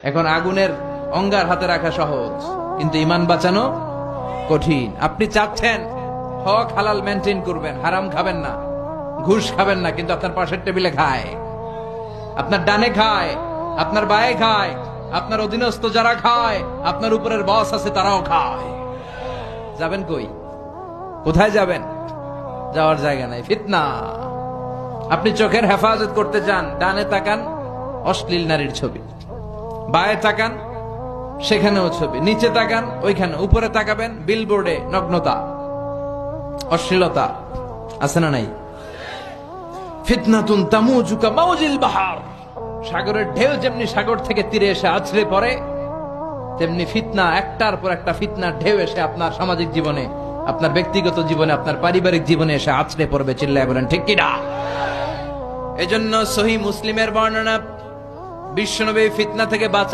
এখন আগুনের অঙ্গার হাতে রাখা সহজ, কিন্তু ইমান বাঁচানো কঠিন। আপনি চাচ্ছেন হক হালাল মেনটেন করবেন, হারাম খাবেন না, ঘুষ খাবেন না, কিন্তু আপনার পাশের টেবিলে খায়, আপনার ডানে খায়, আপনার বায়ে খায়, আপনার অধীনস্থ যারা খায়, আপনার উপরের বস আছে তারাও খায়। যাবেন কই? কোথায় যাবেন? যাওয়ার জায়গা নাই, ফিতনা। আপনি চোখের হেফাজত করতে চান, ডানে তাকান অশ্লীল নারীর ছবি, বায়ে তাকান সেখানেও ছবি, নিচে তাকান ওইখানে, উপরে তাকাবেন বিলবোর্ডে নগ্নতা, অশ্লীলতা আছে না নাই? ফিতনাতুন তামুজুকা মাউজিল বাহার, সাগরের ঢেউ যেমনি সাগর থেকে তীরে এসে আছড়ে পড়ে, তেমনি ফিতনা একটার পর একটা ফিতনার ঢেউ এসে আপনার সামাজিক জীবনে, আপনার ব্যক্তিগত জীবনে, আপনার পারিবারিক জীবনে এসে আছড়ে পড়বে। চিল্লায় বলেন ঠিক কিনা? এজন্য সহিহ মুসলিমের বর্ণনা, বিশ্বনবী ফিতনা থেকে বাঁচা